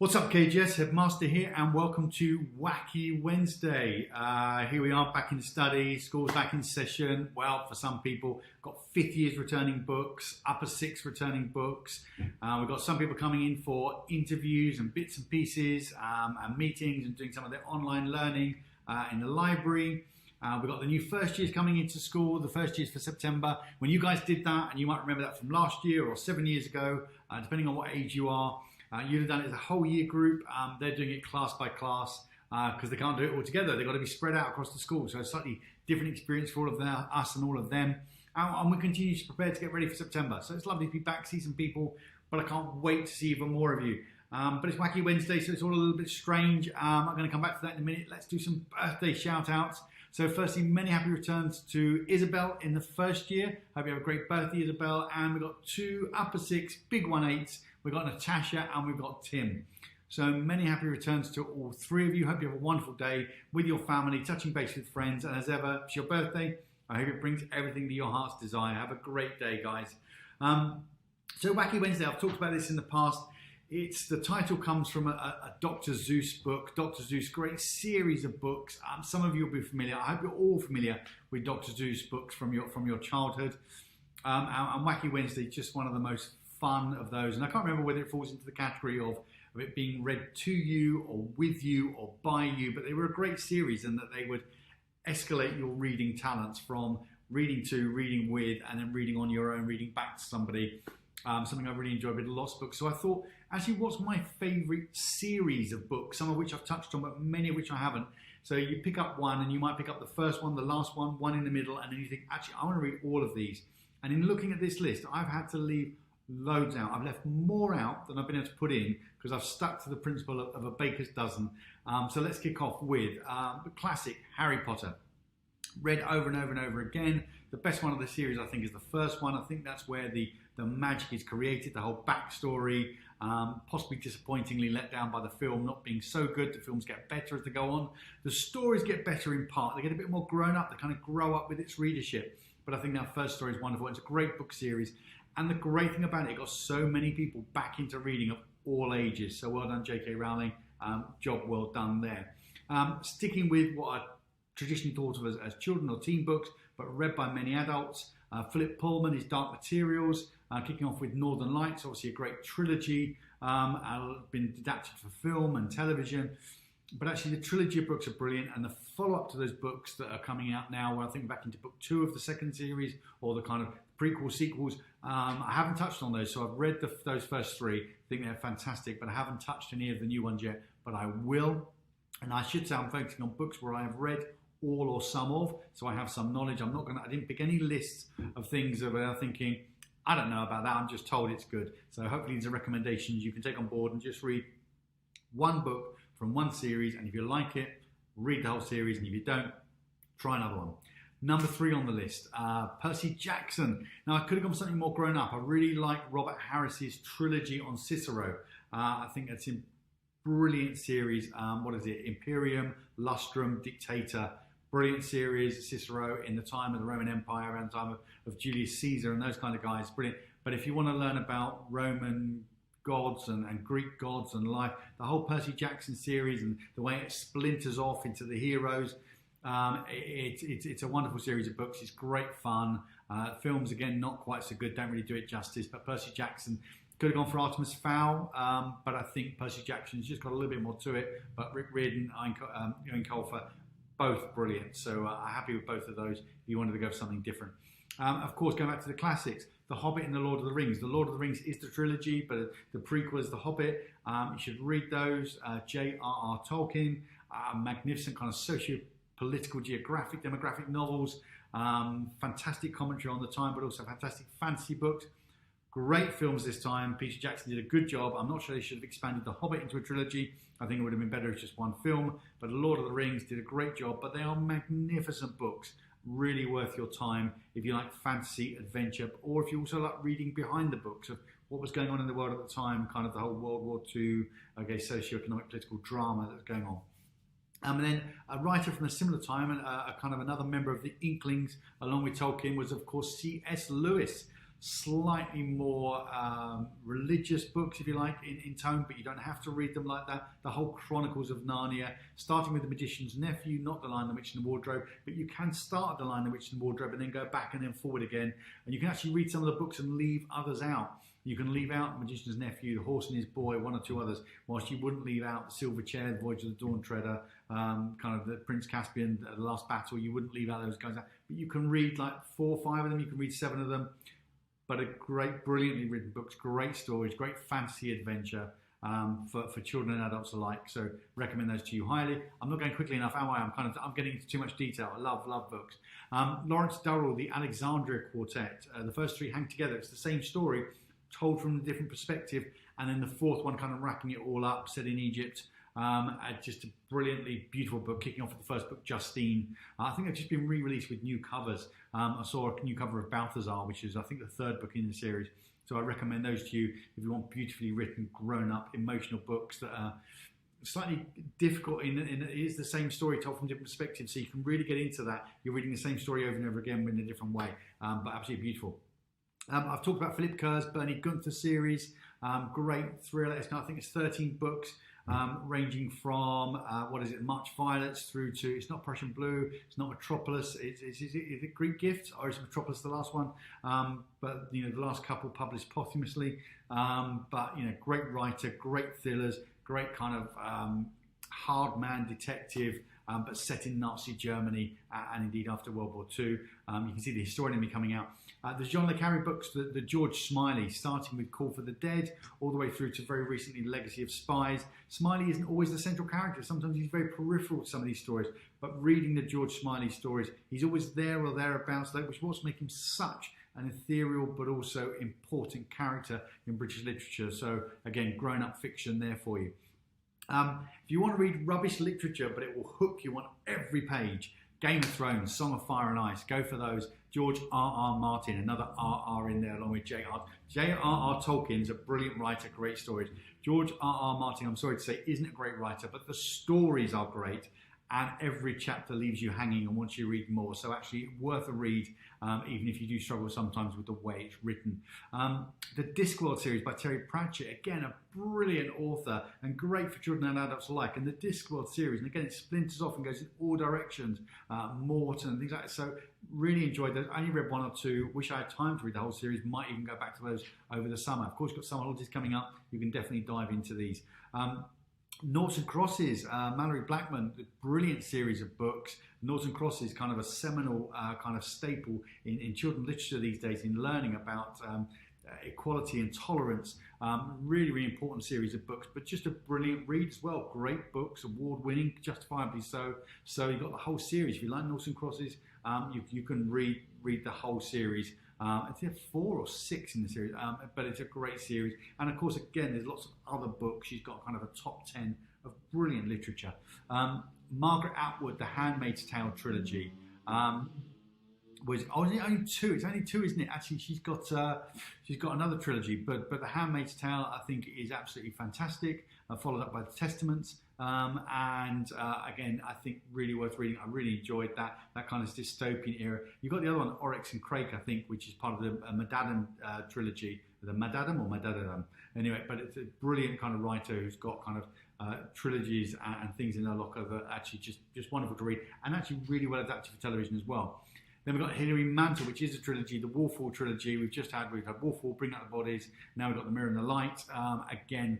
What's up, KGS? Headmaster here, and welcome to Wacky Wednesday. Here we are back in study, school's back in session. Well, for some people, got 5th years returning books, upper 6th returning books. We've got some people coming in for interviews and bits and pieces and meetings and doing some of their online learning in the library. We've got the new first years coming into school, the first years for September. When you guys did that, and you might remember that from last year or 7 years ago, depending on what age you are, you'd have done it as a whole year group. They're doing it class by class because they can't do it all together. They've got to be spread out across the school. So a slightly different experience for all of us and all of them. And we continue to prepare to get ready for September. So it's lovely to be back, see some people, but I can't wait to see even more of you. But it's Wacky Wednesday, so it's all a little bit strange. I'm going to come back to that in a minute. Let's do some birthday shout outs. So firstly, many happy returns to Isabel in the first year. Hope you have a great birthday, Isabel. And we've got 2 upper 6, big 1/8s. We've got Natasha and we've got Tim. So many happy returns to all 3 of you. Hope you have a wonderful day with your family, touching base with friends. And as ever, it's your birthday. I hope it brings everything to your heart's desire. Have a great day, guys. So Wacky Wednesday, I've talked about this in the past. The title comes from a Dr. Seuss book. Dr. Seuss, great series of books. Some of you will be familiar. I hope you're all familiar with Dr. Seuss books from your childhood. And Wacky Wednesday, just one of the most fun of those. And I can't remember whether it falls into the category of it being read to you or with you or by you, but they were a great series in that they would escalate your reading talents from reading to, reading with, and then reading on your own, reading back to somebody. Something I really enjoyed with lots of books. So I thought, actually, what's my favourite series of books? Some of which I've touched on, but many of which I haven't. So you pick up one, and you might pick up the first one, the last one in the middle, and then you think, actually, I want to read all of these. And in looking at this list, I've had to leave loads out. I've left more out than I've been able to put in because I've stuck to the principle of a baker's dozen. So let's kick off with the classic Harry Potter. Read over and over and over again. The best one of the series, I think, is the first one. I think that's where the magic is created, the whole backstory, possibly disappointingly let down by the film not being so good. The films get better as they go on. The stories get better in part. They get a bit more grown up. They kind of grow up with its readership. But I think that first story is wonderful. It's a great book series. And the great thing about it got so many people back into reading of all ages. So well done, J.K. Rowling. Job well done there. Sticking with what I traditionally thought of as children or teen books, but read by many adults. Philip Pullman, his Dark Materials, kicking off with Northern Lights, obviously a great trilogy, been adapted for film and television. But actually the trilogy of books are brilliant, and the follow-up to those books that are coming out now, where I think back into book 2 of the second series, or the kind of prequel sequels, I haven't touched on those. So I've read those first 3, I think they're fantastic, but I haven't touched any of the new ones yet, but I will. And I should say I'm focusing on books where I have read all or some of, so I have some knowledge. I didn't pick any lists of things that I'm thinking, I don't know about that, I'm just told it's good. So hopefully these are recommendations you can take on board and just read one book from one series, and if you like it, read the whole series, and if you don't, try another one. Number 3 on the list, Percy Jackson. Now I could have gone for something more grown up. I really like Robert Harris's trilogy on Cicero. I think that's a brilliant series. What is it? Imperium, Lustrum, Dictator. Brilliant series, Cicero in the time of the Roman Empire, around the time of Julius Caesar and those kind of guys. Brilliant. But if you want to learn about Roman gods and Greek gods and life, the whole Percy Jackson series and the way it splinters off into the heroes, it's a wonderful series of books. It's great fun. Films, again, not quite so good, don't really do it justice, but Percy Jackson could have gone for Artemis Fowl, but I think Percy Jackson's just got a little bit more to it. But Rick Riordan, Ian Colfer, both brilliant. So I'm happy with both of those if you wanted to go for something different. Of course, going back to the classics, The Hobbit and The Lord of the Rings. The Lord of the Rings is the trilogy, but the prequel is The Hobbit. You should read those. J.R.R. Tolkien, magnificent kind of socio-political, geographic, demographic novels. Fantastic commentary on the time, but also fantastic fantasy books. Great films this time. Peter Jackson did a good job. I'm not sure they should have expanded The Hobbit into a trilogy. I think it would have been better if just one film. But The Lord of the Rings did a great job. But they are magnificent books. Really worth your time if you like fantasy, adventure, or if you also like reading behind the books of what was going on in the world at the time, kind of the whole World War II, socio-economic political drama that was going on. And then a writer from a similar time, and a kind of another member of the Inklings, along with Tolkien, was of course C.S. Lewis. slightly more religious books, if you like, in tone, but you don't have to read them like that. The whole Chronicles of Narnia, starting with The Magician's Nephew, not The Lion, the Witch and the Wardrobe, but you can start at The Lion, the Witch and the Wardrobe and then go back and then forward again. And you can actually read some of the books and leave others out. You can leave out The Magician's Nephew, The Horse and His Boy, one or two others, whilst you wouldn't leave out The Silver Chair, The Voyage of the Dawn Treader, kind of The Prince Caspian, The Last Battle. You wouldn't leave out those guys out. But you can read like 4 or 5 of them, you can read 7 of them. But a great, brilliantly written books, great stories, great fantasy adventure for children and adults alike. So recommend those to you highly. I'm not going quickly enough, am I? I'm getting into too much detail. I love books. Lawrence Darrell, The Alexandria Quartet. The first 3 hang together. It's the same story, told from a different perspective, and then the 4th one kind of wrapping it all up, set in Egypt. Just a brilliantly beautiful book, kicking off with the first book, Justine. I think they've just been re-released with new covers. I saw a new cover of Balthazar, which is, I think, the 3rd book in the series. So I recommend those to you if you want beautifully written, grown-up, emotional books that are slightly difficult. It is the same story told from different perspectives, so you can really get into that. You're reading the same story over and over again in a different way, but absolutely beautiful. I've talked about Philip Kerr's Bernie Gunther series, great thriller. I think it's 13 books, ranging from, March Violets through to, it's not Prussian Blue, it's not Metropolis, is it Greek Gift, or is Metropolis the last one? But, the last couple published posthumously. But, great writer, great thrillers, great kind of hard man detective, but set in Nazi Germany and indeed after World War II. You can see the historian in me coming out. The Jean Le Carré books, the George Smiley, starting with Call for the Dead, all the way through to very recently Legacy of Spies. Smiley isn't always the central character. Sometimes he's very peripheral to some of these stories, but reading the George Smiley stories, he's always there or thereabouts, which is what's making him such an ethereal but also important character in British literature. So again, grown-up fiction there for you. If you want to read rubbish literature, but it will hook you on every page, Game of Thrones, Song of Fire and Ice, go for those. George R.R. Martin, another R.R. in there along with J.R. J.R.R. Tolkien's a brilliant writer, great stories. George R.R. Martin, I'm sorry to say, isn't a great writer, but the stories are great. And every chapter leaves you hanging and wants you to read more. So actually worth a read, even if you do struggle sometimes with the way it's written. The Discworld series by Terry Pratchett, again, a brilliant author and great for children and adults alike. And the Discworld series, and again, it splinters off and goes in all directions, Morton and things like that. So really enjoyed those. I only read 1 or 2. Wish I had time to read the whole series. Might even go back to those over the summer. Of course, you've got summer holidays coming up. You can definitely dive into these. Noughts and Crosses, Mallory Blackman, a brilliant series of books. Noughts and Crosses, kind of a seminal kind of staple in children's literature these days, in learning about equality and tolerance. Really, really important series of books, but just a brilliant read as well. Great books, award-winning, justifiably so. So you've got the whole series. If you like Noughts and Crosses, you can read the whole series. I think 4 or 6 in the series, but it's a great series. And of course, again, there's lots of other books. She's got kind of a top 10 of brilliant literature. Margaret Atwood, The Handmaid's Tale trilogy. Only 2. It's only 2, isn't it? Actually, she's got another trilogy, but The Handmaid's Tale, I think, is absolutely fantastic. Followed up by The Testaments, and again, I think really worth reading. I really enjoyed that kind of dystopian era. You've got the other one, Oryx and Crake, I think, which is part of the Madadam trilogy. The Madadam or Madadam? Anyway, but it's a brilliant kind of writer who's got kind of trilogies and things in her locker that are actually just wonderful to read, and actually really well adapted for television as well. Then we've got Hilary Mantel, which is a trilogy, the Wolfhall trilogy. We've had Wolfhall, Bring Out the Bodies. Now we've got The Mirror and the Light. Again,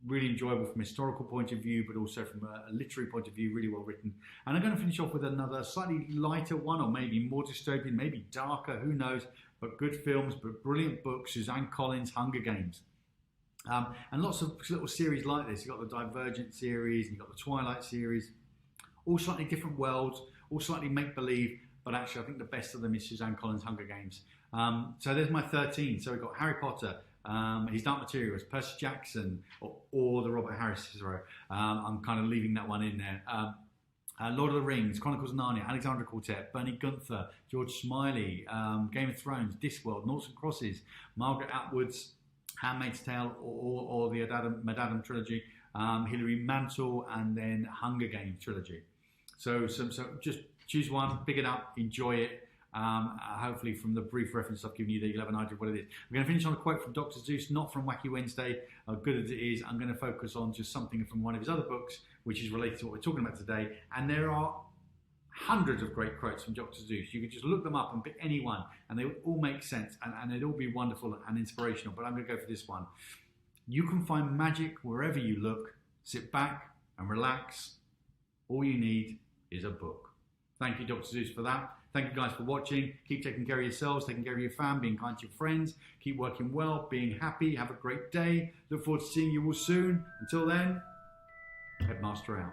really enjoyable from a historical point of view, but also from a literary point of view, really well written. And I'm going to finish off with another slightly lighter one, or maybe more dystopian, maybe darker, who knows, but good films, but brilliant books. Suzanne Collins, Hunger Games. And lots of little series like this. You've got the Divergent series, and you've got the Twilight series. All slightly different worlds, all slightly make-believe, but actually I think the best of them is Suzanne Collins' Hunger Games. So there's my 13. So we've got Harry Potter, His Dark Materials, Percy Jackson, or the Robert Harris Cicero. I'm kind of leaving that one in there. Lord of the Rings, Chronicles of Narnia, Alexandria Quartet, Bernie Gunther, George Smiley, Game of Thrones, Discworld, Noughts and Crosses, Margaret Atwood's Handmaid's Tale, or the Madadam trilogy, Hilary Mantel, and then Hunger Games trilogy. So just choose one, pick it up, enjoy it. Hopefully from the brief reference I've given you there, you'll have an idea of what it is. We're going to finish on a quote from Dr. Seuss, not from Wacky Wednesday, good as it is. I'm going to focus on just something from one of his other books, which is related to what we're talking about today. And there are hundreds of great quotes from Dr. Seuss. You could just look them up and pick any one, and they would all make sense, and they'd all be wonderful and inspirational. But I'm going to go for this one. You can find magic wherever you look. Sit back and relax. All you need is a book. Thank you, Dr. Seuss, for that. Thank you guys for watching. Keep taking care of yourselves, taking care of your family, being kind to your friends. Keep working well, being happy. Have a great day. Look forward to seeing you all soon. Until then, Headmaster out.